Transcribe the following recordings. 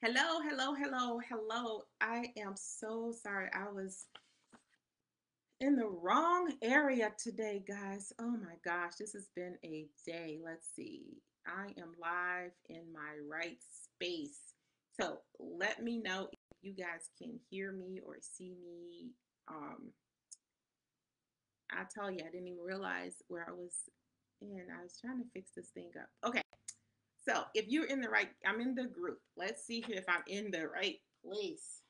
Hello, hello, hello, hello. I am so sorry. I was in the wrong area today, guys. Oh my gosh, this has been a day. Let's see. I am live in my right space. So let me know if you guys can hear me or see me. I tell you, I didn't even realize where I was in. I was trying to fix this thing up. Okay. So if you're in the right, I'm in the group. Let's see here if I'm in the right place.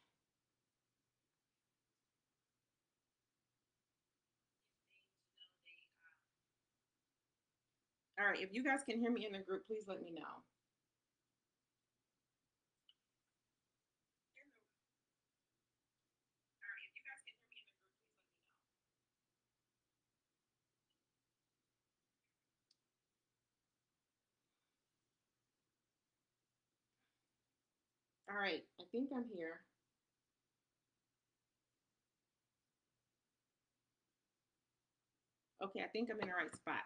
All right, if you guys can hear me in the group, please let me know. All right, I think I'm here. Okay, I think I'm in the right spot.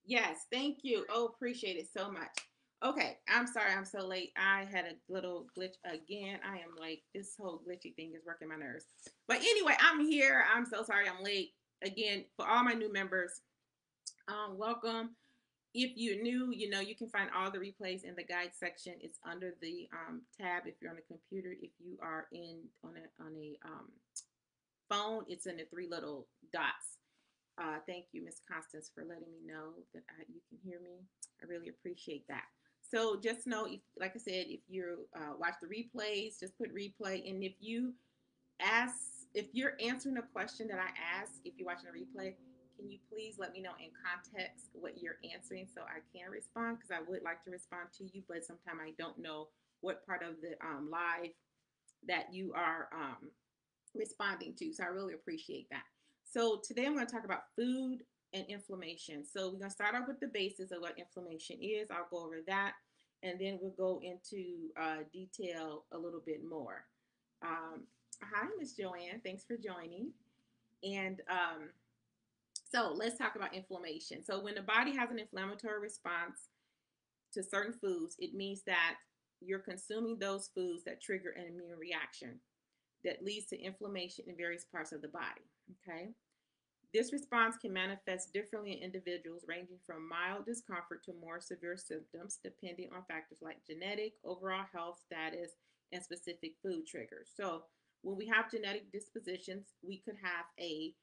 Yes, thank you. Oh, appreciate it so much. Okay, I'm sorry I'm so late. I had a little glitch again. I am like, this whole glitchy thing is working my nerves. But anyway, I'm here. I'm so sorry I'm late. Again, for all my new members, welcome. If you're new, you can find all the replays in the guide section. It's under the tab if you're on a computer. If you are in on a phone, it's in the three little dots. Thank you, Miss Constance, for letting me know that you can hear me. I really appreciate that. So just know, if, like I said, if you watch the replays, just put replay. And ask, if you're answering a question that I ask, if you're watching a replay, can you please let me know in context what you're answering so I can respond? Because I would like to respond to you, but sometimes I don't know what part of the live that you are responding to. So I really appreciate that. So today I'm going to talk about food and inflammation. So we're going to start off with the basis of what inflammation is. I'll go over that, and then we'll go into detail a little bit more. Um, Hi, Miss Joanne. Thanks for joining. And so let's talk about inflammation. So when the body has an inflammatory response to certain foods, it means that you're consuming those foods that trigger an immune reaction that leads to inflammation in various parts of the body. Okay. This response can manifest differently in individuals, ranging from mild discomfort to more severe symptoms, depending on factors like genetic, overall health status, and specific food triggers. So, when we have genetic dispositions, we could have a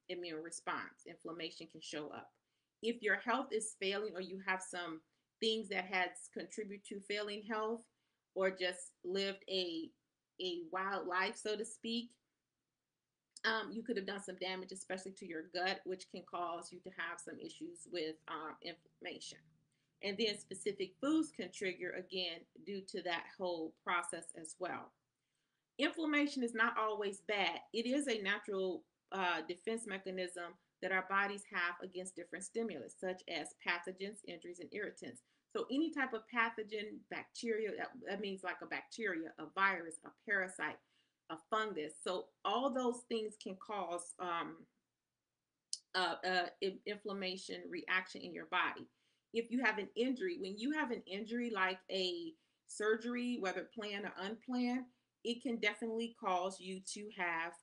immune response. Inflammation can show up. If your health is failing, or you have some things that has contributed to failing health, or just lived a wild life, so to speak, you could have done some damage, especially to your gut, which can cause you to have some issues with inflammation. And then specific foods can trigger again due to that whole process as well. Inflammation is not always bad. It is a natural defense mechanism that our bodies have against different stimulus, such as pathogens, injuries, and irritants. So, any type of pathogen, bacteria, that means like a bacteria, a virus, a parasite, a fungus. So, all those things can cause inflammation reaction in your body. If you have an injury, when you have an injury like a surgery, whether planned or unplanned, it can definitely cause you to have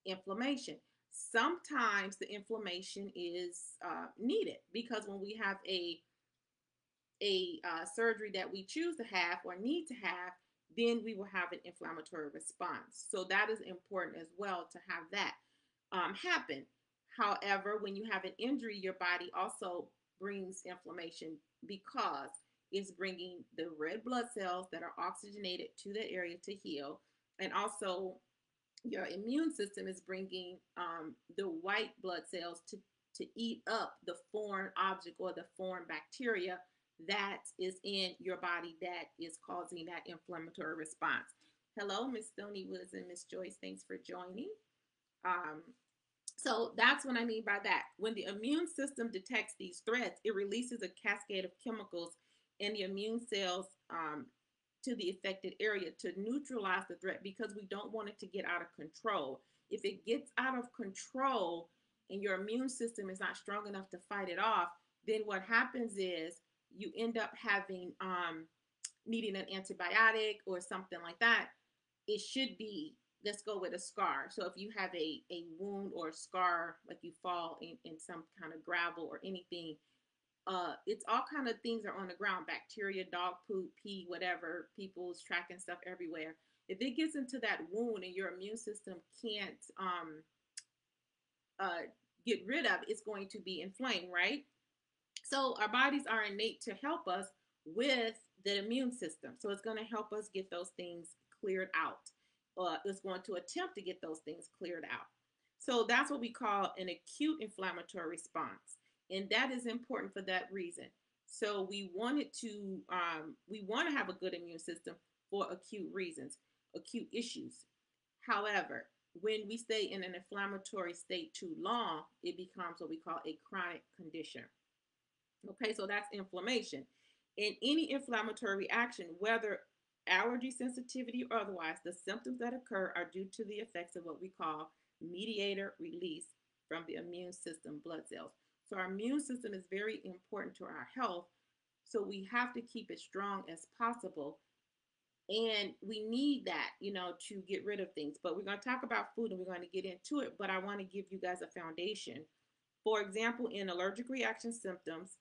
inflammation. Sometimes the inflammation is needed because when we have a surgery that we choose to have or need to have, then we will have an inflammatory response. So that is important as well to have that happen. However, when you have an injury, your body also brings inflammation because it's bringing the red blood cells that are oxygenated to that area to heal. And also, your immune system is bringing the white blood cells to eat up the foreign object or the foreign bacteria that is in your body that is causing that inflammatory response. Hello, Miss Stony Woods and Miss Joyce. Thanks for joining. Um, so that's what I mean by that. When the immune system detects these threats, it releases a cascade of chemicals in the immune cells to the affected area to neutralize the threat because we don't want it to get out of control. If it gets out of control and your immune system is not strong enough to fight it off, then what happens is you end up having needing an antibiotic or something like that, it should be, let's go with a scar. So if you have a wound or a scar, like you fall in some kind of gravel or anything, it's all kind of things are on the ground, bacteria, dog poop, pee, whatever, people's tracking stuff everywhere. If it gets into that wound and your immune system can't uh, get rid of, it's going to be inflamed, right? So our bodies are innate to help us with the immune system. So it's going to help us get those things cleared out. It's going to attempt to get those things cleared out. So that's what we call an acute inflammatory response, and that is important for that reason. So we want to have a good immune system for acute reasons, acute issues. However, when we stay in an inflammatory state too long, it becomes what we call a chronic condition. Okay, so that's inflammation. In any inflammatory reaction, whether allergy sensitivity or otherwise, the symptoms that occur are due to the effects of what we call mediator release from the immune system blood cells. So our immune system is very important to our health. So we have to keep it strong as possible. And we need that, to get rid of things. But we're going to talk about food and we're going to get into it. But I want to give you guys a foundation. For example, in allergic reaction symptoms,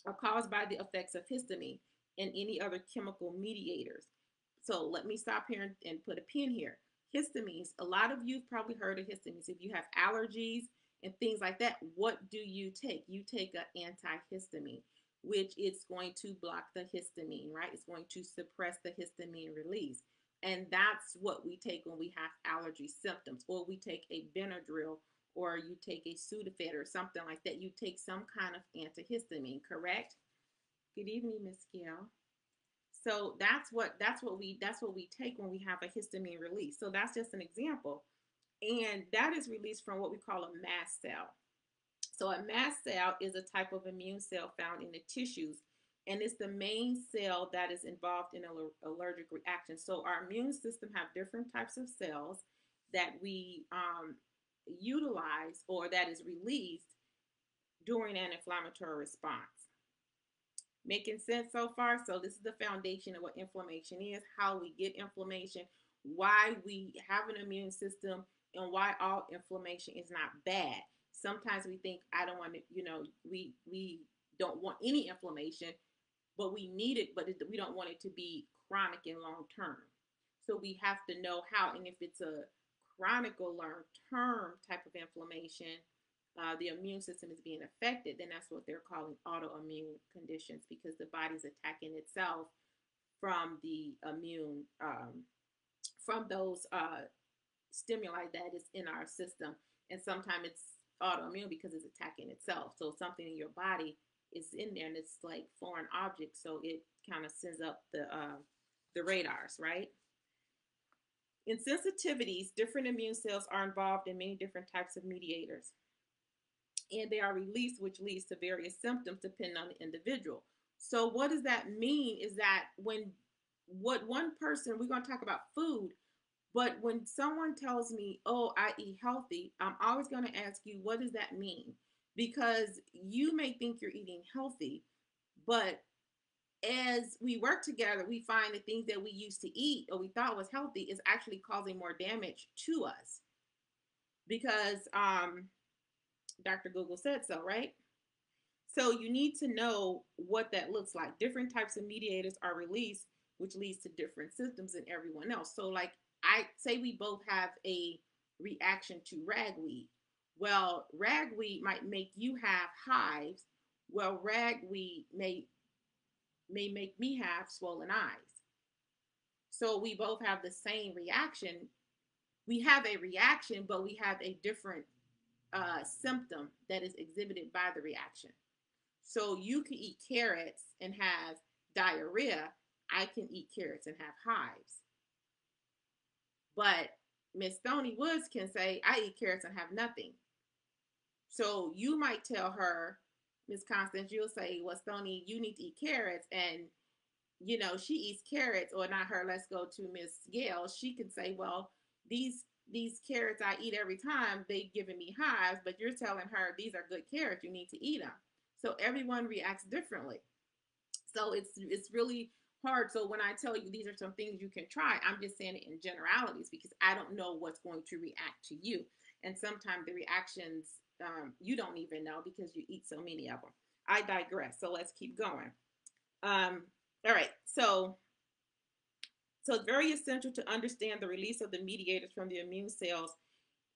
are caused by the effects of histamine and any other chemical mediators. So let me stop here and put a pin here. Histamines, a lot of you have probably heard of histamines. If you have allergies and things like that, what do you take? You take an antihistamine, which is going to block the histamine, right? It's going to suppress the histamine release. And that's what we take when we have allergy symptoms, or we take a Benadryl, or you take a Sudafed or something like that. You take some kind of antihistamine, correct? Good evening, Miss Gail. So that's what we take when we have a histamine release. So that's just an example, and that is released from what we call a mast cell. So a mast cell is a type of immune cell found in the tissues, and it's the main cell that is involved in allergic reactions. So our immune system have different types of cells that we utilize or that is released during an inflammatory response. Making sense so far? So this is the foundation of what inflammation is, how we get inflammation, why we have an immune system, and why all inflammation is not bad. Sometimes we think I don't want to, we don't want any inflammation, but we need it, but we don't want it to be chronic and long term. So we have to know how, and if it's a chronic or long term type of inflammation, the immune system is being affected, then that's what they're calling autoimmune conditions, because the body's attacking itself from the immune, from those stimuli that is in our system. And sometimes it's autoimmune because it's attacking itself. So something in your body is in there and it's like foreign objects. So it kind of sends up the radars, right? In sensitivities, different immune cells are involved in many different types of mediators, and they are released, which leads to various symptoms depending on the individual. So what does that mean is that when what one person, we're going to talk about food, but when someone tells me, oh, I eat healthy, I'm always going to ask you, what does that mean? Because you may think you're eating healthy, but as we work together, we find the things that we used to eat or we thought was healthy is actually causing more damage to us, because Dr. Google said so, right? So you need to know what that looks like. Different types of mediators are released, which leads to different symptoms in everyone else. So like I say we both have a reaction to ragweed. Well, ragweed might make you have hives. Well, ragweed may make me have swollen eyes. So we both have the same reaction. We have a reaction, but we have a different symptom that is exhibited by the reaction. So you can eat carrots and have diarrhea. I can eat carrots and have hives. But Miss Stony Woods can say, I eat carrots and have nothing. So you might tell her, Miss Constance, you'll say, well, Stony, you need to eat carrots. And, she eats carrots, or not her, let's go to Miss Gail. She can say, well, these carrots I eat every time, they giving me hives, but you're telling her these are good carrots, you need to eat them. So everyone reacts differently. So it's really hard. So when I tell you these are some things you can try, I'm just saying it in generalities because I don't know what's going to react to you. And sometimes the reactions you don't even know because you eat so many of them. I digress. So let's keep going. All right. So it's very essential to understand the release of the mediators from the immune cells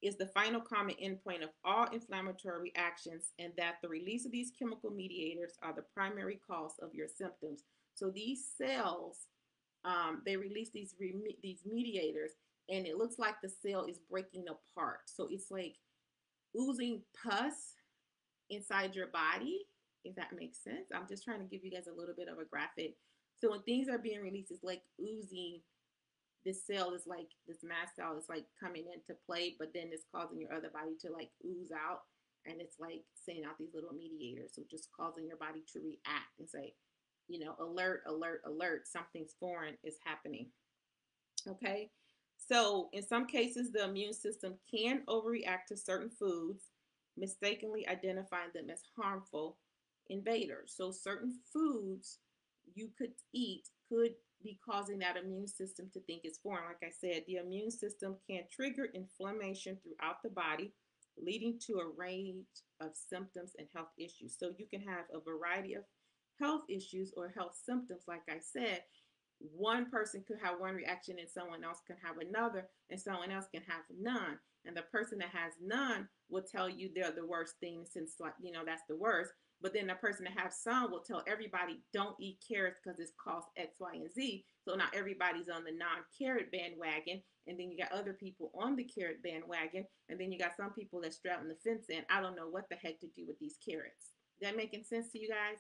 is the final common endpoint of all inflammatory reactions, and that the release of these chemical mediators are the primary cause of your symptoms. So these cells, they release these mediators, and it looks like the cell is breaking apart. So it's like oozing pus inside your body, if that makes sense. I'm just trying to give you guys a little bit of a graphic. So when things are being released, it's like oozing. This cell is like this mast cell is like coming into play, but then it's causing your other body to like ooze out, and it's like sending out these little mediators, so just causing your body to react and say, you know, alert, alert, alert, something's foreign is happening. Okay. So in some cases, the immune system can overreact to certain foods, mistakenly identifying them as harmful invaders. So certain foods you could eat could be causing that immune system to think it's foreign. Like I said, the immune system can trigger inflammation throughout the body, leading to a range of symptoms and health issues. So you can have a variety of health issues or health symptoms, like I said, one person could have one reaction and someone else can have another and someone else can have none, and the person that has none will tell you they're the worst thing since, like, you know, that's the worst. But then the person that has some will tell everybody don't eat carrots because it's cost X, Y, and Z. So now everybody's on the non-carrot bandwagon, and then you got other people on the carrot bandwagon, and then you got some people that straddling the fence and I don't know what the heck to do with these carrots. Is that making sense to you guys?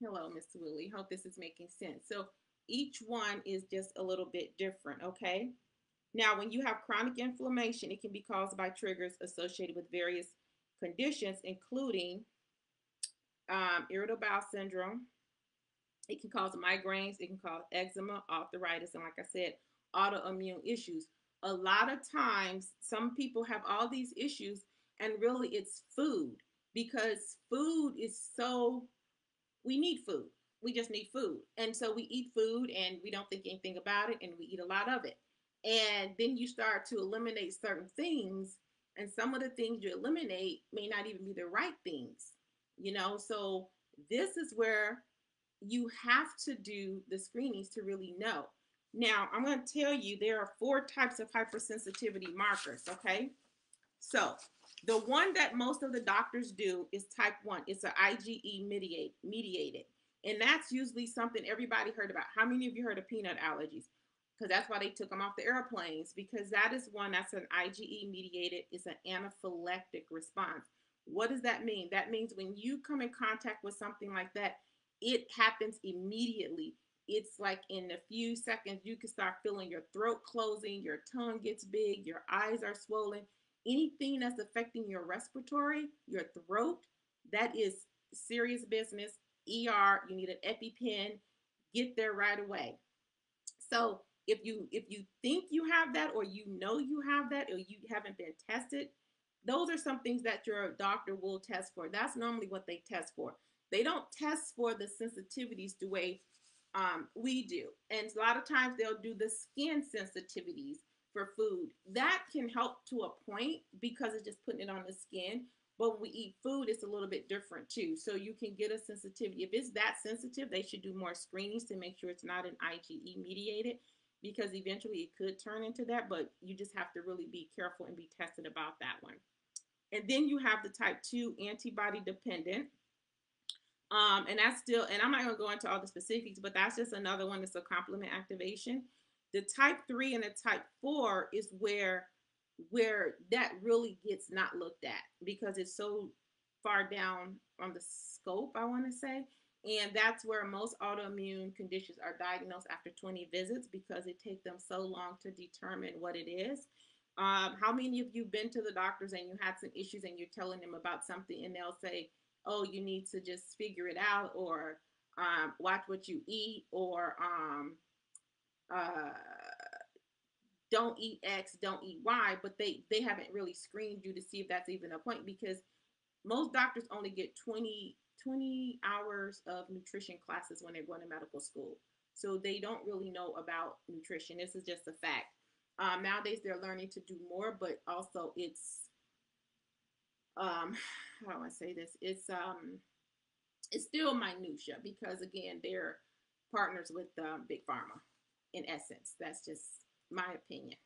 Hello, Mr. Willie. Hope this is making sense. So each one is just a little bit different, okay? Now, when you have chronic inflammation, it can be caused by triggers associated with various conditions, including irritable bowel syndrome. It can cause migraines. It can cause eczema, arthritis, and like I said, autoimmune issues. A lot of times, some people have all these issues, and really it's food because food is so we need food. We just need food. And so we eat food and we don't think anything about it and we eat a lot of it. And then you start to eliminate certain things, and some of the things you eliminate may not even be the right things, you know? So this is where you have to do the screenings to really know. Now, I'm going to tell you there are 4 types of hypersensitivity markers, okay? So the one that most of the doctors do is type 1. It's an IgE mediated. And that's usually something everybody heard about. How many of you heard of peanut allergies? Because that's why they took them off the airplanes, because that is one that's an IgE mediated. It's an anaphylactic response. What does that mean? That means when you come in contact with something like that, it happens immediately. It's like in a few seconds, you can start feeling your throat closing, your tongue gets big, your eyes are swollen. Anything that's affecting your respiratory, your throat, that is serious business. ER, you need an EpiPen. Get there right away. So if you think you have that, or you know you have that, or you haven't been tested, those are some things that your doctor will test for. That's normally what they test for. They don't test for the sensitivities the way we do. And a lot of times they'll do the skin sensitivities for food. That can help to a point because it's just putting it on the skin. But when we eat food, it's a little bit different too. So you can get a sensitivity. If it's that sensitive, they should do more screenings to make sure it's not an IgE mediated, because eventually it could turn into that. But you just have to really be careful and be tested about that one. And then you have the type 2 antibody dependent. And that's still, and I'm not going to go into all the specifics, but that's just another one that's a complement activation. The type 3 and the type 4 is where that really gets not looked at because it's so far down on the scope, I want to say. And that's where most autoimmune conditions are diagnosed after 20 visits because it takes them so long to determine what it is. How many of you been to the doctors and you had some issues and you're telling them about something and they'll say, oh, you need to just figure it out, or watch what you eat, or uh, don't eat X, don't eat Y, but they haven't really screened you to see if that's even a point, because most doctors only get 20 20 hours of nutrition classes when they're going to medical school. So they don't really know about nutrition. This is just a fact. Nowadays, they're learning to do more, but also um, how do I say this? It's still minutia because again, they're partners with big pharma. In essence, that's just my opinion.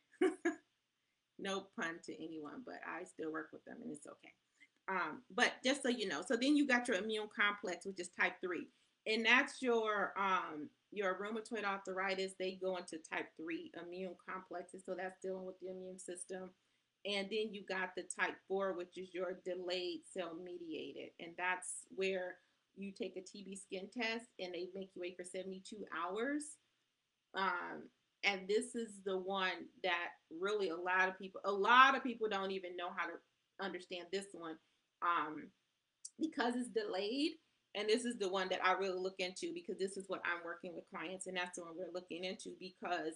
No pun to anyone, but I still work with them, and it's okay. But just so you know, so then you got your immune complex, which is type 3, and that's your rheumatoid arthritis. They go into type 3 immune complexes, so that's dealing with the immune system. And then you got the type 4, which is your delayed cell mediated, and that's where you take a TB skin test and they make you wait for 72 hours. um, and this is the one that really a lot of people don't even know how to understand this one, um, because it's delayed. And this is the one that I really look into because this is what I'm working with clients, and that's the one we're looking into because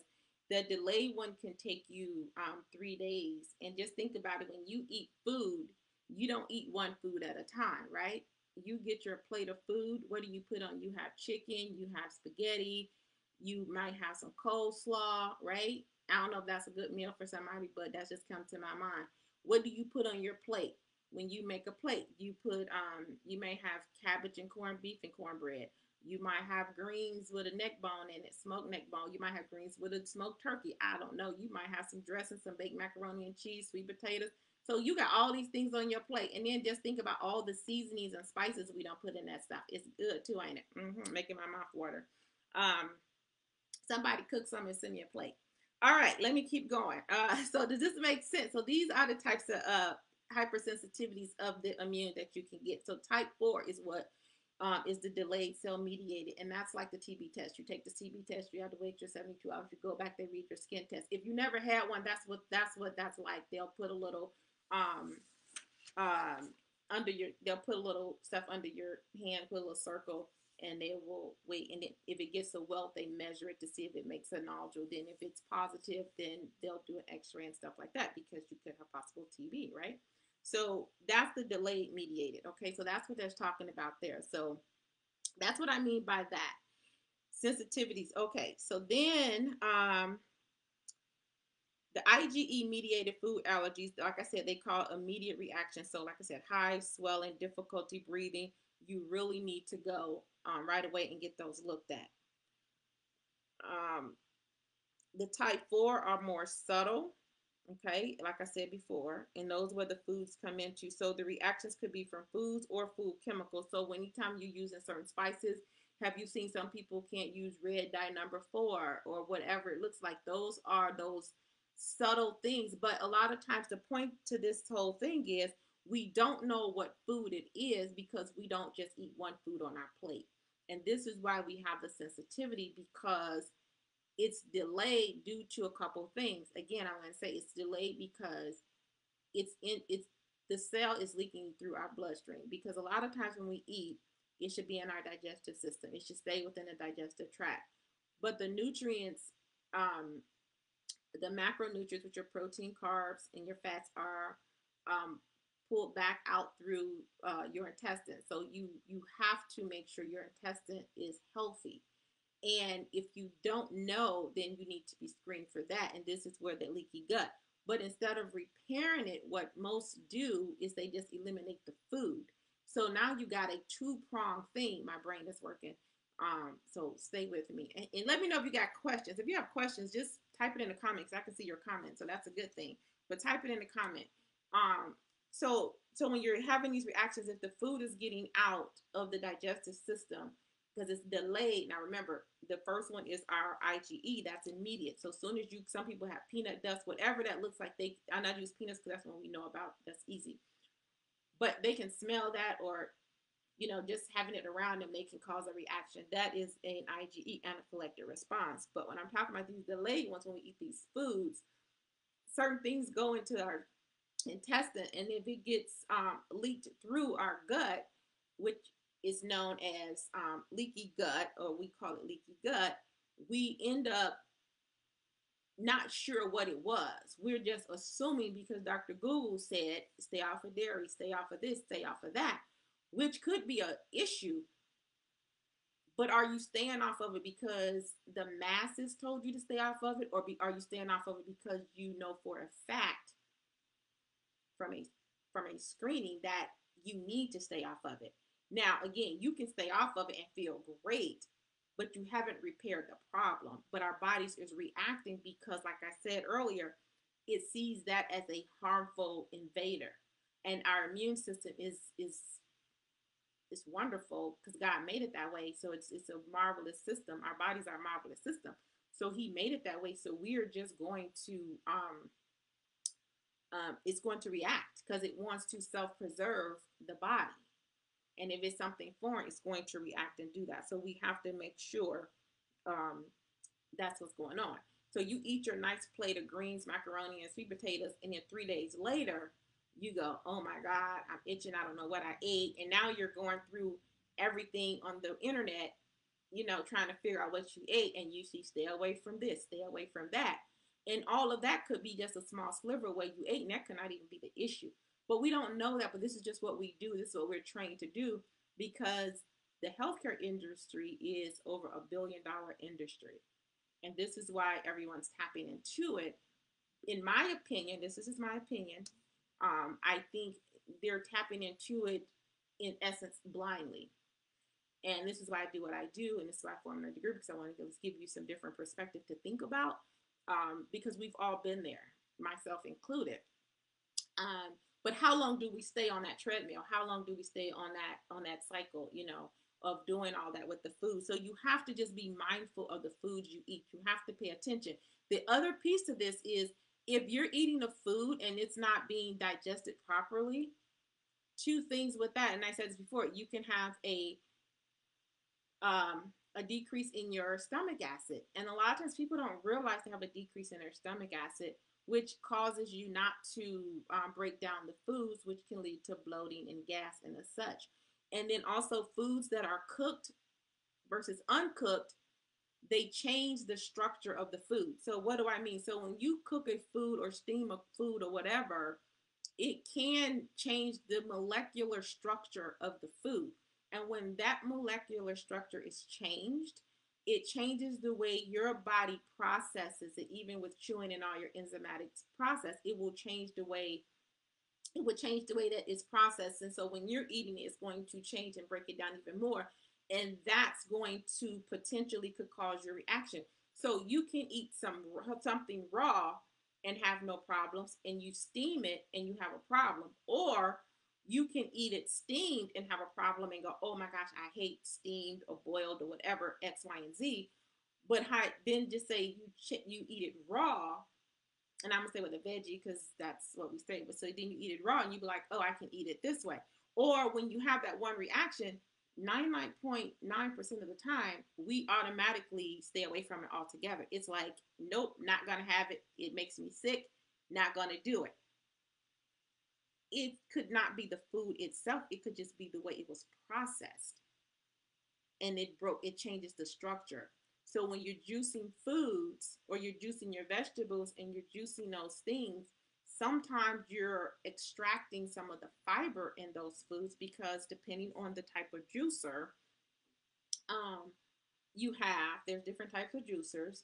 the delayed one can take you 3 days. And just think about it: when you eat food, you don't eat one food at a time, right? You get your plate of food. What do you put on? You have chicken, you have spaghetti, you might have some coleslaw, right? I don't know if that's a good meal for somebody, but that's just come to my mind. What do you put on your plate? When you make a plate, you may have cabbage and corned beef and cornbread. You might have greens with a neck bone in it, smoked neck bone. You might have greens with a smoked turkey. I don't know. You might have some dressing, some baked macaroni and cheese, sweet potatoes. So you got all these things on your plate, and then just think about all the seasonings and spices we don't put in that stuff. It's good too, ain't it? Making my mouth water. Um, Somebody cook some and send me a plate. All right, let me keep going. So does this make sense? So these are the types of hypersensitivities of the immune that you can get. So type 4 is what is the delayed cell mediated, and that's like the TB test. You take the TB test, you have to wait your 72 hours. You go back, they read your skin test. If you never had one, that's like. They'll put a little um, they'll put a little stuff under your hand, put a little circle, and they will wait. And if it gets a welt, they measure it to see if it makes a nodule. Then if it's positive, then they'll do an X-ray and stuff like that because you could have possible TB, right? So that's the delayed mediated. Okay, so that's what they're talking about there. So that's what I mean by that. Sensitivities. Okay, so then the IgE mediated food allergies, like I said, they call immediate reaction. So, like I said, high swelling, difficulty breathing. You really need to go right away and get those looked at. Um, the type 4 are more subtle. Okay, like I said before, and those where the foods come into. So the reactions could be from foods or food chemicals. So anytime you're using certain spices, have you seen some people can't use red dye number 4 or whatever it looks like? Those are those subtle things. But a lot of times the point to this whole thing is we don't know what food it is because we don't just eat one food on our plate. And this is why we have the sensitivity, because it's delayed due to a couple of things. Again, I'm going to say it's delayed because it's the cell is leaking through our bloodstream, because a lot of times when we eat, it should be in our digestive system. It should stay within the digestive tract. But the nutrients, um, the macronutrients, which are protein, carbs, and your fats, are um, pulled back out through your intestine. So you have to make sure your intestine is healthy. And if you don't know, then you need to be screened for that. And this is where the leaky gut. But instead of repairing it, what most do is they just eliminate the food. So now you got a two-pronged thing. My brain is working. So stay with me. And let me know if you got questions. If you have questions, just type it in the comments. I can see your comments. So that's a good thing. But type it in the comment. Um, so when you're having these reactions, if the food is getting out of the digestive system, because it's delayed. Now remember, the first one is our IgE. That's immediate. So as soon as some people have peanut dust, whatever that looks like, I not use peanuts because that's one we know about. That's easy. But they can smell that, or just having it around them, they can cause a reaction. That is an IgE, anaphylactic response. But when I'm talking about these delayed ones, when we eat these foods, certain things go into our intestine, and if it gets leaked through our gut, which is known as leaky gut, or we call it leaky gut, we end up not sure what it was. We're just assuming because Dr. Google said stay off of dairy, stay off of this, stay off of that. which could be a issue. But are you staying off of it because the masses told you to stay off of it, or are you staying off of it because you know for a fact from a screening that you need to stay off of it? Now, again, you can stay off of it and feel great, but you haven't repaired the problem. But our bodies is reacting because, like I said earlier, it sees that as a harmful invader, and our immune system is wonderful because God made it that way. So it's a marvelous system. Our bodies are a marvelous system. So He made it that way. So we're just going to it's going to react because it wants to self-preserve the body. And if it's something foreign, it's going to react and do that. So we have to make sure um, that's what's going on. So you eat your nice plate of greens, macaroni, and sweet potatoes, and then 3 days later, you go, oh my God, I'm itching. I don't know what I ate. And now you're going through everything on the internet, trying to figure out what you ate. And you see, stay away from this, stay away from that. And all of that could be just a small sliver of what you ate, and that could not even be the issue. But we don't know that, but this is just what we do. This is what we're trained to do because the healthcare industry is over $1 billion industry. And this is why everyone's tapping into it. In my opinion, this is my opinion. I think they're tapping into it in essence blindly. And this is why I do what I do, and this is why I formed a degree because I want to just give you some different perspective to think about, because we've all been there, myself included. But how long do we stay on that treadmill? How long do we stay on that cycle? Of doing all that with the food. So you have to just be mindful of the food you eat. You have to pay attention. The other piece of this is if you're eating a food and it's not being digested properly, two things with that. And I said this before, you can have a decrease in your stomach acid. And a lot of times people don't realize they have a decrease in their stomach acid, which causes you not to break down the foods, which can lead to bloating and gas and as such. And then also foods that are cooked versus uncooked, they change the structure of the food. So what do I mean? So when you cook a food or steam a food or whatever, it can change the molecular structure of the food. And when that molecular structure is changed, it changes the way your body processes it. Even with chewing and all your enzymatic process, it would change the way that it's processed. And so when you're eating it, it's going to change and break it down even more. And that's going to potentially could cause your reaction. So you can eat something raw and have no problems, and you steam it and you have a problem. Or you can eat it steamed and have a problem and go, oh my gosh, I hate steamed or boiled or whatever, X, Y, and Z. But then just say you eat it raw, and I'm gonna say with a veggie because that's what we say. But so then you eat it raw and you be like, oh, I can eat it this way. Or when you have that one reaction, 99.9% of the time, we automatically stay away from it altogether. It's like, nope, not gonna have it. It makes me sick. Not gonna do it. It could not be the food itself. It could just be the way it was processed, and it changes the structure. So when you're juicing foods or you're juicing your vegetables and you're juicing those things, sometimes you're extracting some of the fiber in those foods because depending on the type of juicer, um, there's different types of juicers.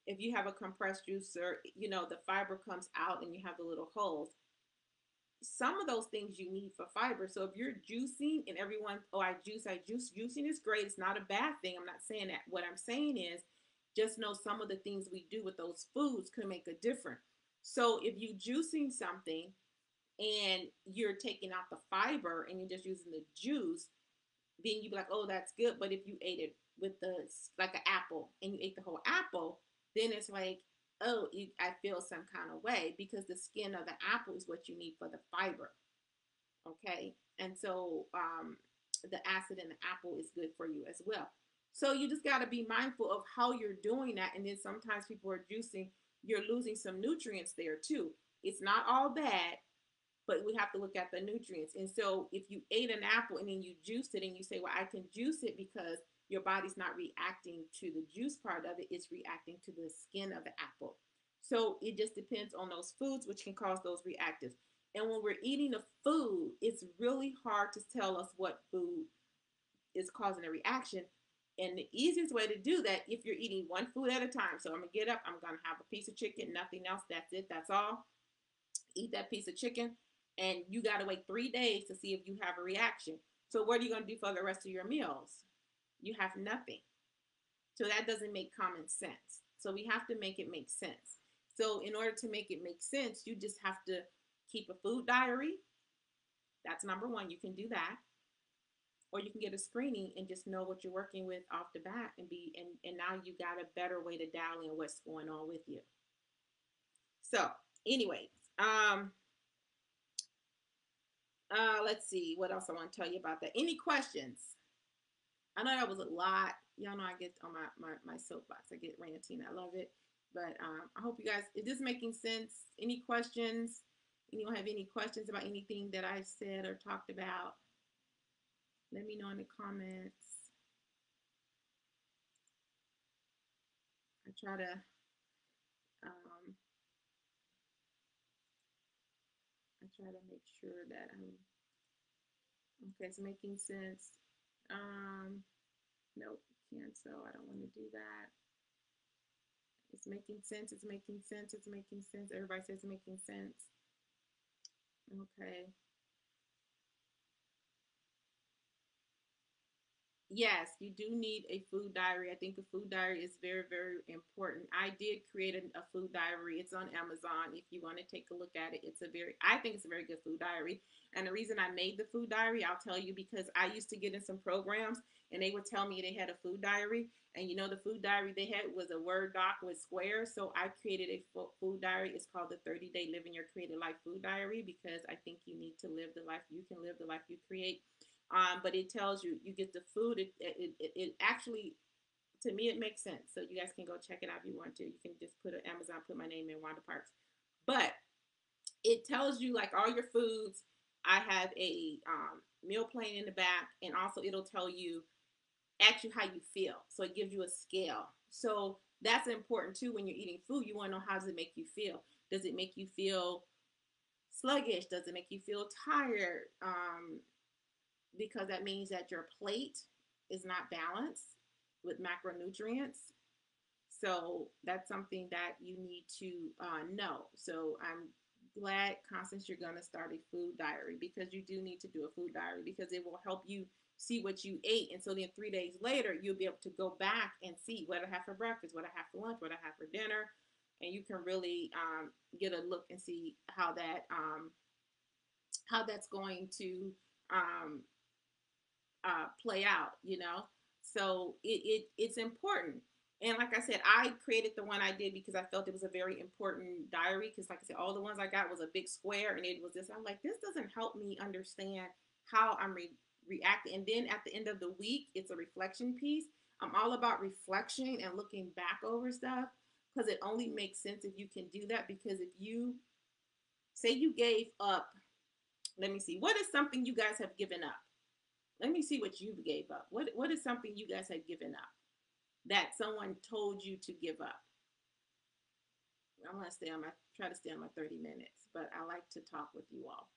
If you have a compressed juicer, the fiber comes out and you have the little holes. Some of those things you need for fiber. So if you're juicing and everyone, oh, I juice, juicing is great. It's not a bad thing. I'm not saying that. What I'm saying is just know some of the things we do with those foods could make a difference. So if you're juicing something and you're taking out the fiber and you're just using the juice, then you'd be like, oh, that's good. But if you ate it with like an apple and you ate the whole apple, then it's like, oh, I feel some kind of way because the skin of the apple is what you need for the fiber. Okay. And so the acid in the apple is good for you as well. So you just got to be mindful of how you're doing that. And then sometimes people are juicing, you're losing some nutrients there too. It's not all bad, but we have to look at the nutrients. And so if you ate an apple and then you juiced it and you say, well, I can juice it because your body's not reacting to the juice part of it, it's reacting to the skin of the apple. So it just depends on those foods, which can cause those reactives. And when we're eating the food, it's really hard to tell us what food is causing a reaction. And the easiest way to do that, if you're eating one food at a time, so I'm gonna get up, I'm gonna have a piece of chicken, nothing else, that's it, that's all. Eat that piece of chicken, and you gotta wait 3 days to see if you have a reaction. So what are you gonna do for the rest of your meals? You have nothing. So that doesn't make common sense. So we have to make it make sense. So in order to make it make sense, you just have to keep a food diary. That's number one. You can do that. Or you can get a screening and just know what you're working with off the bat and now you got a better way to dial in what's going on with you. So, anyways, um, let's see what else I want to tell you about that. Any questions? I know that was a lot. Y'all know I get on my soapbox. I get ranting. I love it. But I hope you guys, is this making sense? Any questions? Anyone have any questions about anything that I said or talked about? Let me know in the comments. I try to make sure that I'm okay. It's making sense. Nope, cancel. I don't want to do that. It's making sense. It's making sense. It's making sense. Everybody says it's making sense. Okay. Yes, you do need a food diary. I think a food diary is very, very important. I did create a food diary. It's on Amazon. If you want to take a look at it, I think it's a very good food diary. And the reason I made the food diary, I'll tell you, because I used to get in some programs and they would tell me they had a food diary. And you know, the food diary they had was a Word doc with squares. So I created a food diary. It's called the 30-Day Living Your Created Life Food Diary because I think you need to live the life you can live, the life you create. But it tells you you get the food. It actually, to me, it makes sense. So you guys can go check it out if you want to. You can just put an Amazon, put my name in Wanda Parks. But it tells you like all your foods. I have a meal plan in the back, and also it'll tell you, ask you how you feel. So it gives you a scale. So that's important too when you're eating food. You want to know, how does it make you feel? Does it make you feel sluggish? Does it make you feel tired? Because that means that your plate is not balanced with macronutrients. So that's something that you need to know. So I'm glad, Constance, you're going to start a food diary, because you do need to do a food diary because it will help you see what you ate. And so then 3 days later, you'll be able to go back and see what I have for breakfast, what I have for lunch, what I have for dinner. And you can really get a look and see how that's going to um, play out, you know. So it's important. And like I said, I created the one I did because I felt it was a very important diary. Because like I said, all the ones I got was a big square, and it was this. I'm like, this doesn't help me understand how I'm reacting. And then at the end of the week, it's a reflection piece. I'm all about reflection and looking back over stuff because it only makes sense if you can do that. Because if you say you gave up, let me see, what is something you guys have given up? Let me see what you gave up. What is something you guys have given up that someone told you to give up? I want to try to stay on my 30 minutes, but I like to talk with you all.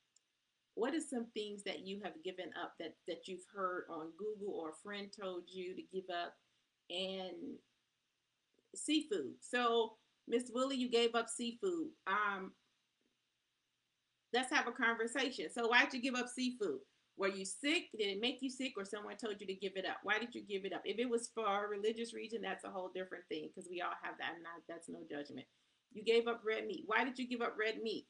What is some things that you have given up that you've heard on Google or a friend told you to give up? And seafood. So Miss Willie, you gave up seafood. Let's have a conversation. So why'd you give up seafood? Were you sick? Did it make you sick, or someone told you to give it up? Why did you give it up? If it was for a religious reason, that's a whole different thing because we all have that, and that's no judgment. You gave up red meat. Why did you give up red meat?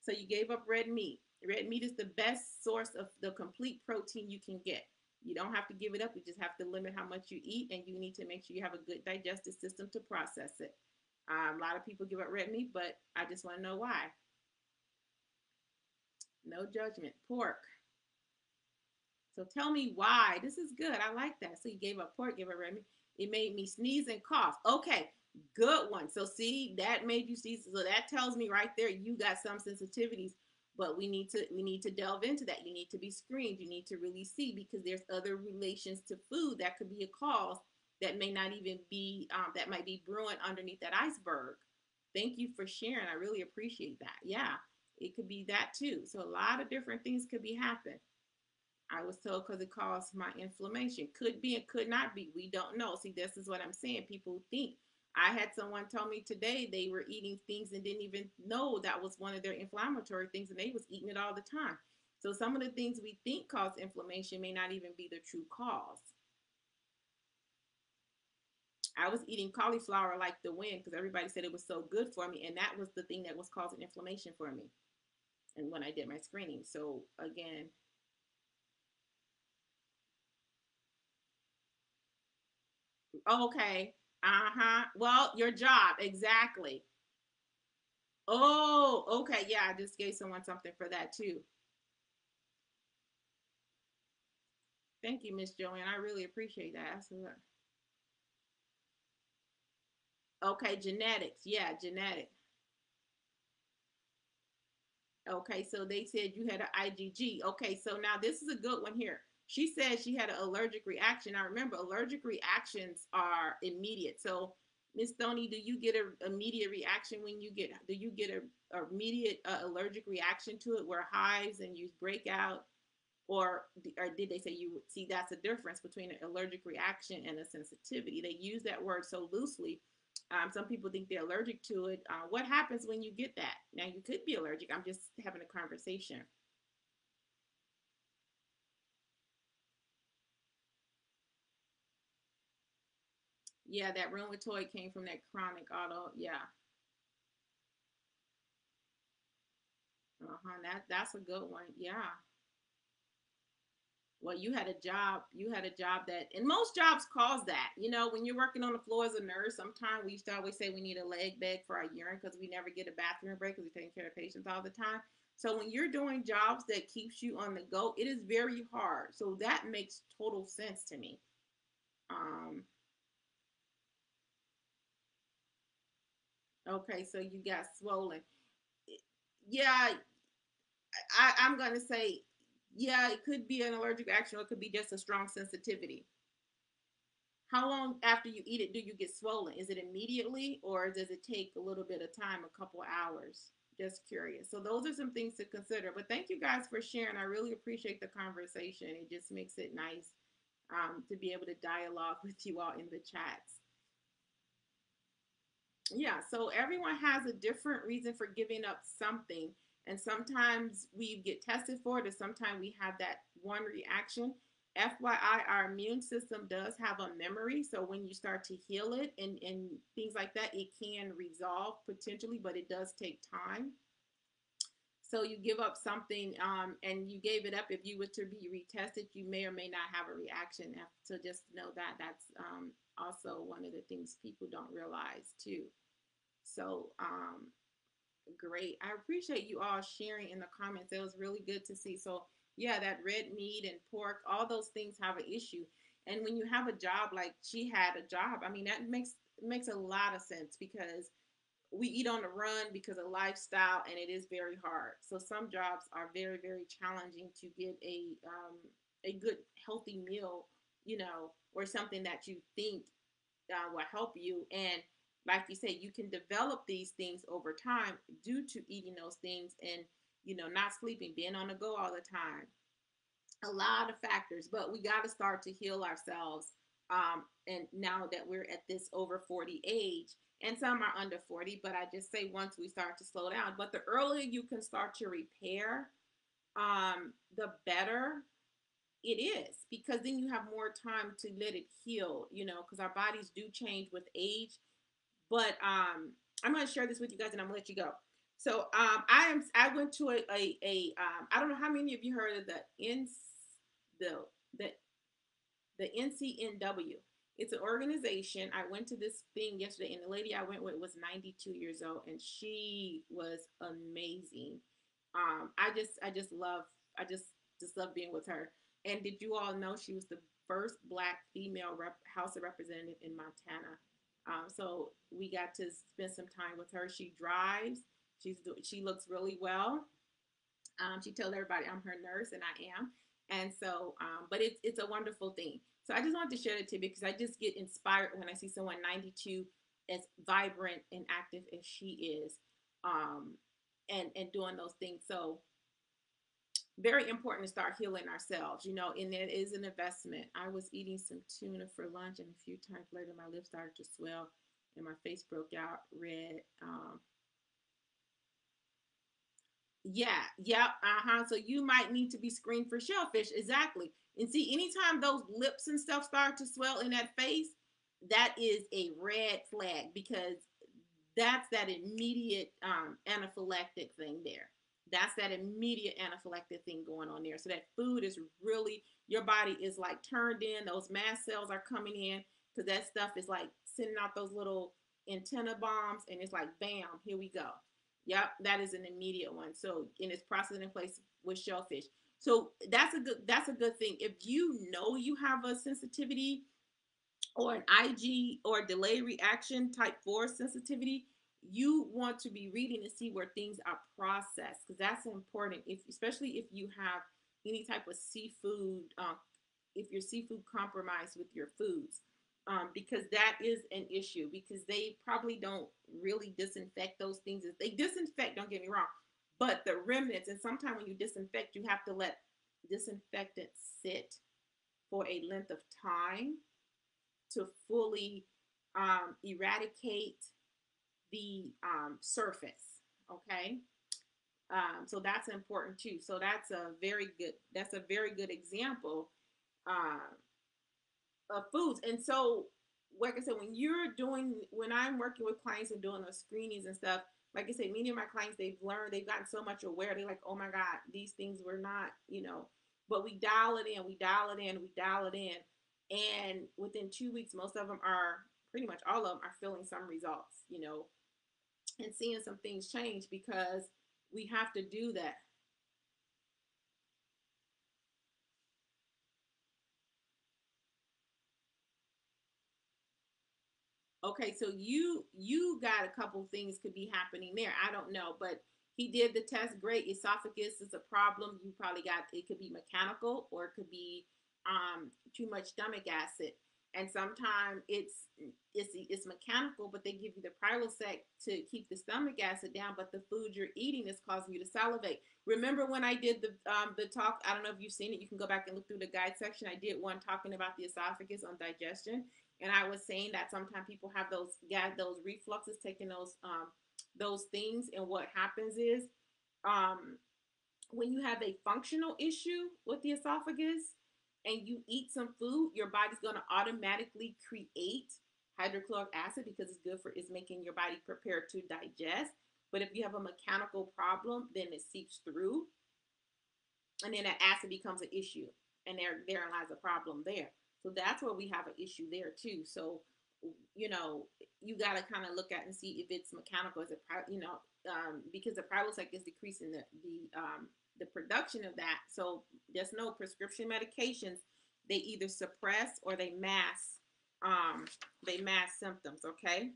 So you gave up red meat. Red meat is the best source of the complete protein you can get. You don't have to give it up. You just have to limit how much you eat, and you need to make sure you have a good digestive system to process it. A lot of people give up red meat, but I just want to know why. No judgment. Pork. So tell me why. This is good. I like that. So you gave up pork, gave up red meat. It made me sneeze and cough. Okay, good one. So see, that made you sneeze. So that tells me right there you got some sensitivities. But we need to delve into that. You need to be screened. You need to really see, because there's other relations to food that could be a cause that may not even be that might be brewing underneath that iceberg. Thank you for sharing. I really appreciate that. Yeah. It could be that too. So a lot of different things could be happening. I was told because it caused my inflammation. Could be and could not be. We don't know. See, this is what I'm saying. People think. I had someone tell me today they were eating things and didn't even know that was one of their inflammatory things, and they was eating it all the time. So some of the things we think cause inflammation may not even be the true cause. I was eating cauliflower like the wind because everybody said it was so good for me, and that was the thing that was causing inflammation for me. And when I did my screening, so again, okay, uh-huh. Well, your job, exactly. Oh, okay, yeah, I just gave someone something for that too. Thank you, Miss Joanne. I really appreciate that. Okay, genetics. Yeah, genetic. Okay, so they said you had an IgG. Okay, so now this is a good one here. She said she had an allergic reaction. I remember allergic reactions are immediate. So, Miss Stoney, do you get an immediate reaction when you get? Do you get a immediate allergic reaction to it, where hives and you break out, or did they say you see that's a difference between an allergic reaction and a sensitivity? They use that word so loosely. Some people think they're allergic to it. What happens when you get that? Now you could be allergic. I'm just having a conversation. Yeah, that rheumatoid came from that chronic auto. Yeah, uh-huh. That's a good one. Yeah. Well, you had a job. You had a job that, and most jobs cause that. When you're working on the floor as a nurse, sometimes we used to always say we need a leg bag for our urine because we never get a bathroom break because we're taking care of patients all the time. So when you're doing jobs that keeps you on the go, it is very hard. So that makes total sense to me. Um, okay, so you got swollen. Yeah, I'm gonna say, yeah, it could be an allergic reaction, or it could be just a strong sensitivity. How long after you eat it do you get swollen? Is it immediately or does it take a little bit of time, a couple hours? Just curious. So those are some things to consider. But thank you guys for sharing. I really appreciate the conversation. It just makes it nice to be able to dialogue with you all in the chats. Yeah, so everyone has a different reason for giving up something. And sometimes we get tested for it, or sometimes we have that one reaction. FYI, our immune system does have a memory. So when you start to heal it and things like that, it can resolve potentially, but it does take time. So you give up something and you gave it up. If you were to be retested, you may or may not have a reaction. So just know that that's also one of the things people don't realize too. So great. I appreciate you all sharing in the comments. It was really good to see. So yeah, that red meat and pork, all those things have an issue. And when you have a job like she had a job, I mean that makes a lot of sense because we eat on the run because of lifestyle and it is very hard. So some jobs are very, very challenging to get a good healthy meal, or something that you think will help you. And like you said, you can develop these things over time due to eating those things and, not sleeping, being on the go all the time. A lot of factors, but we got to start to heal ourselves. And now that we're at this over 40 age, and some are under 40, but I just say once we start to slow down, but the earlier you can start to repair, the better it is because then you have more time to let it heal, because our bodies do change with age. But I'm going to share this with you guys, and I'm going to let you go. So I went to a I don't know how many of you heard of the the the NCNW. It's an organization. I went to this thing yesterday, and the lady I went with was 92 years old, and she was amazing. I just love being with her. And did you all know she was the first Black female House of Representative in Montana? So we got to spend some time with her. She drives. She looks really well. She tells everybody I'm her nurse, and I am. And so, but it's a wonderful thing. So I just wanted to share it to you because I just get inspired when I see someone 92 as vibrant and active as she is. Um, and doing those things. So very important to start healing ourselves, you know, and it is an investment. I was eating some tuna for lunch, and a few times later, my lips started to swell and my face broke out red. Yeah, yep, uh-huh. So you might need to be screened for shellfish. Exactly. And see, anytime those lips and stuff start to swell in that face, that is a red flag because that's that immediate anaphylactic thing there. That's that immediate anaphylactic thing going on there. So that food is really, your body is like turned in. Those mast cells are coming in because that stuff is like sending out those little antenna bombs, and it's like, bam, here we go. Yep, that is an immediate one. So, and it's processing in place with shellfish. So that's a good thing. If you know you have a sensitivity or an IG or delay reaction type 4 sensitivity, you want to be reading to see where things are processed because that's important. If especially if you have any type of seafood, if you're seafood compromised with your foods, because that is an issue because they probably don't really disinfect those things. They disinfect, don't get me wrong, but the remnants, and sometimes when you disinfect, you have to let disinfectant sit for a length of time to fully eradicate the surface. Okay, so that's important too. So that's a very good example uh, of foods. And so, like I said, when I'm working with clients and doing those screenings and stuff, like I said, many of my clients, they've gotten so much aware. They're like, oh my God, these things were not, but we dial it in, we dial it in, we dial it in. And within 2 weeks, most of them are, pretty much all of them are feeling some results, and seeing some things change because we have to do that. Okay, so you got a couple things could be happening there. I don't know, but he did the test. Great. Esophagus is a problem. You probably got, it could be mechanical or it could be too much stomach acid. And sometimes it's mechanical, but they give you the Prilosec to keep the stomach acid down, but the food you're eating is causing you to salivate. Remember when I did the talk? I don't know if you've seen it. You can go back and look through the guide section. I did one talking about the esophagus on digestion, and I was saying that sometimes people have those refluxes, taking those things, and what happens is um, when you have a functional issue with the esophagus and you eat some food, your body's going to automatically create hydrochloric acid because it's making your body prepared to digest. But if you have a mechanical problem, then it seeps through, and then that acid becomes an issue, and there lies a problem there. So that's where we have an issue there too. So you got to kind of look at and see if it's mechanical. Is it because the Prilosec is decreasing the production of that. So there's no prescription medications. They either suppress or they mask symptoms. Okay,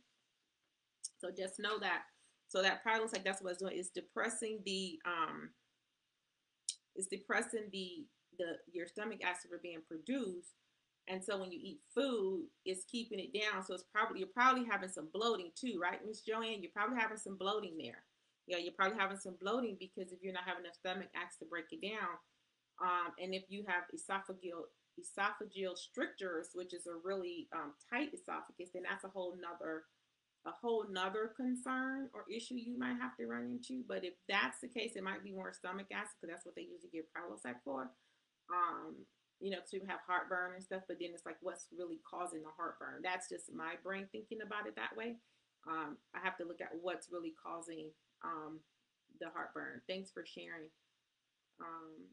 so just know that. So that Prilosec, that's what it's doing. It's depressing the your stomach acid for being produced. And so when you eat food, it's keeping it down. So you're probably having some bloating too, right, Miss Joanne? You're probably having some bloating there. Yeah, you're probably having some bloating because if you're not having enough stomach acid to break it down, and if you have esophageal strictures, which is a really tight esophagus, then that's a whole nother concern or issue you might have to run into. But if that's the case, it might be more stomach acid because that's what they usually give Prilosec for. Um, because people have heartburn and stuff, but then it's like, what's really causing the heartburn? That's just my brain thinking about it that way. I have to look at what's really causing the heartburn. Thanks for sharing. Um,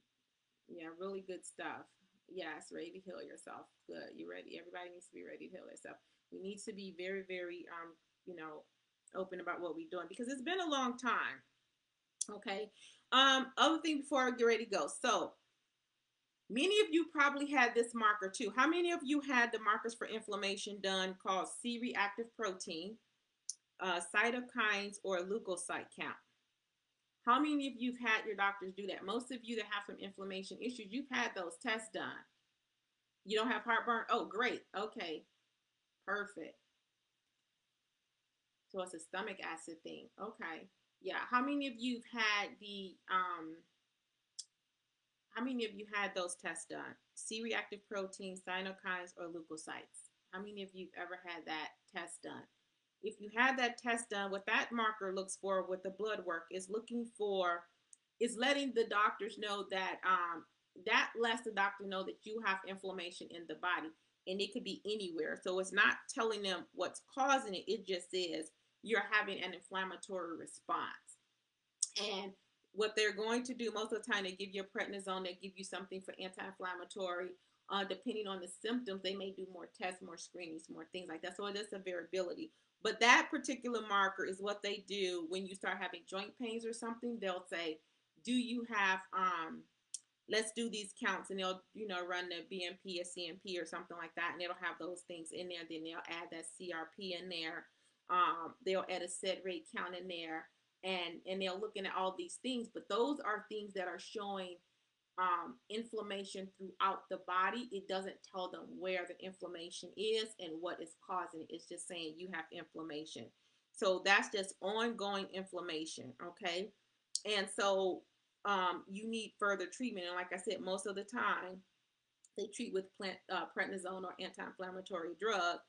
yeah, really good stuff. Yes, ready to heal yourself. Good. You ready? Everybody needs to be ready to heal themselves. We need to be very, very, open about what we're doing because it's been a long time. Okay. Other thing before I get ready to go. So many of you probably had this marker too. How many of you had the markers for inflammation done called C-reactive protein, cytokines, or leukocyte count? How many of you have had your doctors do that? Most of you that have some inflammation issues, you've had those tests done. You don't have heartburn? Oh, great. Okay, perfect. So it's a stomach acid thing. Okay. Yeah. How many of you had the how many of you had those tests done? C-reactive protein, cytokines, or leukocytes? How many of you ever had that test done? If you had that test done, what that marker looks for with the blood work is looking for, is letting the doctors know that that lets the doctor know that you have inflammation in the body, and it could be anywhere. So it's not telling them what's causing it. It just says you're having an inflammatory response. And what they're going to do most of the time, they give you a prednisone, they give you something for anti-inflammatory. Depending on the symptoms, they may do more tests, more screenings, more things like that. So it is a variability. But that particular marker is what they do when you start having joint pains or something. They'll say, "Do you have let's do these counts," and they'll run the BMP or CMP or something like that, and it'll have those things in there. Then they'll add that CRP in there. They'll add a sed rate count in there, and they're looking at all these things. But those are things that are showing inflammation throughout the body. It doesn't tell them where the inflammation is and what is causing it. It's just saying you have inflammation. So that's just ongoing inflammation. Okay. And so you need further treatment. And like I said, most of the time they treat with prednisone or anti-inflammatory drug,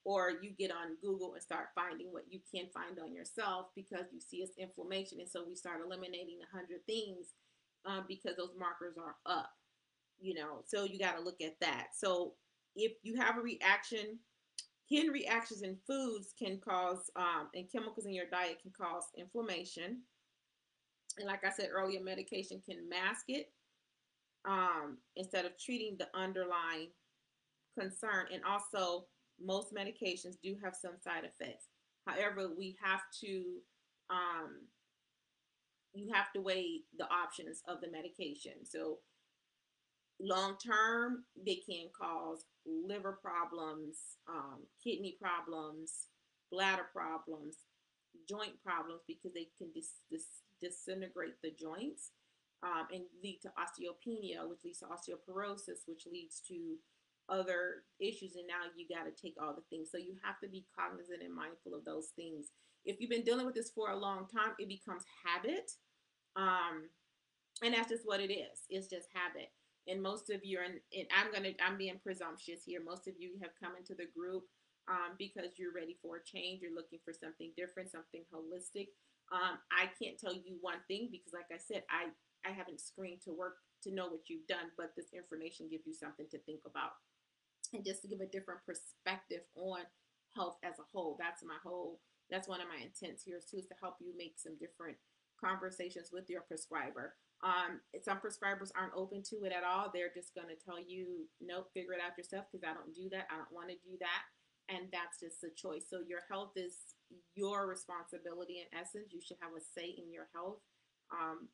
or you get on Google and start finding what you can find on yourself because you see it's inflammation. And so we start eliminating 100 things because those markers are up, so you got to look at that. So if you have a reaction, hidden reactions in foods can cause, and chemicals in your diet can cause inflammation. And like I said earlier, medication can mask it instead of treating the underlying concern. And also, most medications do have some side effects. However, we have to you have to weigh the options of the medication. So long term, they can cause liver problems, kidney problems, bladder problems, joint problems, because they can disintegrate the joints, and lead to osteopenia, which leads to osteoporosis, which leads to other issues. And now you got to take all the things. So you have to be cognizant and mindful of those things. If you've been dealing with this for a long time, it becomes habit. Um, and that's just what it is. It's just habit. And most of you are and I'm being presumptuous here. Most of you have come into the group because you're ready for a change. You're looking for something different, something holistic. I can't tell you one thing because, like I said, I haven't screened to work to know what you've done, but this information gives you something to think about, and just to give a different perspective on health as a whole. That's one of my intents here too, is to help you make some different conversations with your prescriber. Some prescribers aren't open to it at all. They're just going to tell you, nope, figure it out yourself, because I don't do that. I don't want to do that. And that's just a choice. So your health is your responsibility in essence. You should have a say in your health.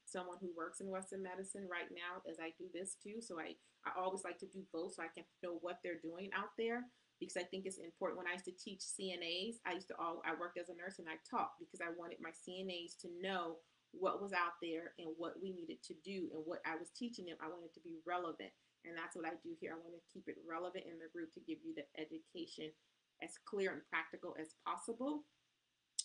Someone who works in Western medicine right now, as I do this too. So I always like to do both so I can know what they're doing out there, because I think it's important. When I used to teach CNAs, I worked as a nurse and I taught because I wanted my CNAs to know what was out there and what we needed to do, and what I was teaching them, I wanted to be relevant. And that's what I do here. I want to keep it relevant in the group to give you the education as clear and practical as possible.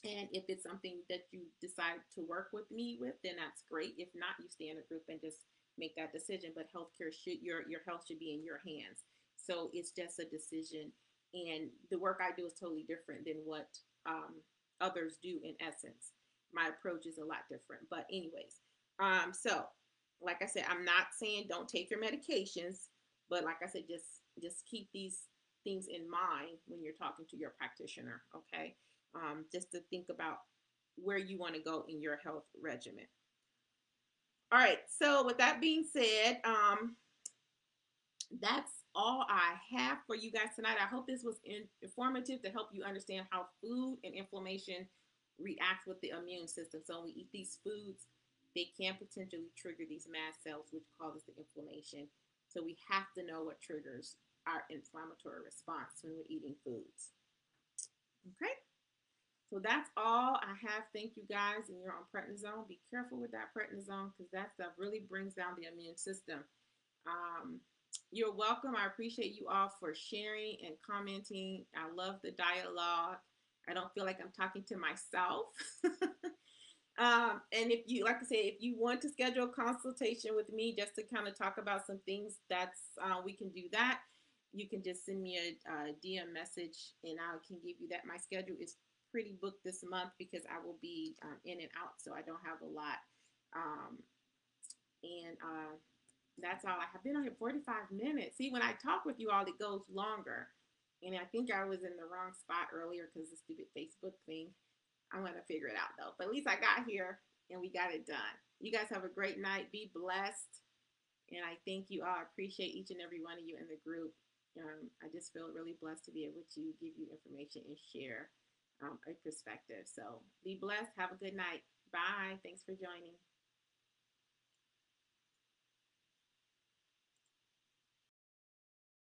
And if it's something that you decide to work with me with, then that's great. If not, you stay in a group and just make that decision. But healthcare should your health should be in your hands. So it's just a decision. And the work I do is totally different than what others do in essence. My approach is a lot different. But anyways, so like I said, I'm not saying don't take your medications, but like I said, just keep these things in mind when you're talking to your practitioner. Okay, just to think about where you want to go in your health regimen. All right. So with that being said, that's all I have for you guys tonight. I hope this was informative to help you understand how food and inflammation react with the immune system. So when we eat these foods, they can potentially trigger these mast cells, which causes the inflammation. So we have to know what triggers our inflammatory response when we're eating foods. Okay. So that's all I have. Thank you guys. And you're on prednisone. Be careful with that prednisone, because that stuff really brings down the immune system. You're welcome. I appreciate you all for sharing and commenting. I love the dialogue. I don't feel like I'm talking to myself. And if you, like I said, if you want to schedule a consultation with me just to kind of talk about some things, we can do that. You can just send me a DM message and I can give you that. My schedule is pretty booked this month because I will be in and out, so I don't have a lot. Um, and That's all. I have been on here 45 minutes. See, when I talk with you all, it goes longer. And I think I was in the wrong spot earlier because the stupid Facebook thing. I'm going to figure it out though. But at least I got here and we got it done. You guys have a great night. Be blessed. And I thank you all. I appreciate each and every one of you in the group. I just feel really blessed to be able to give you information and share a perspective. So be blessed. Have a good night. Bye. Thanks for joining.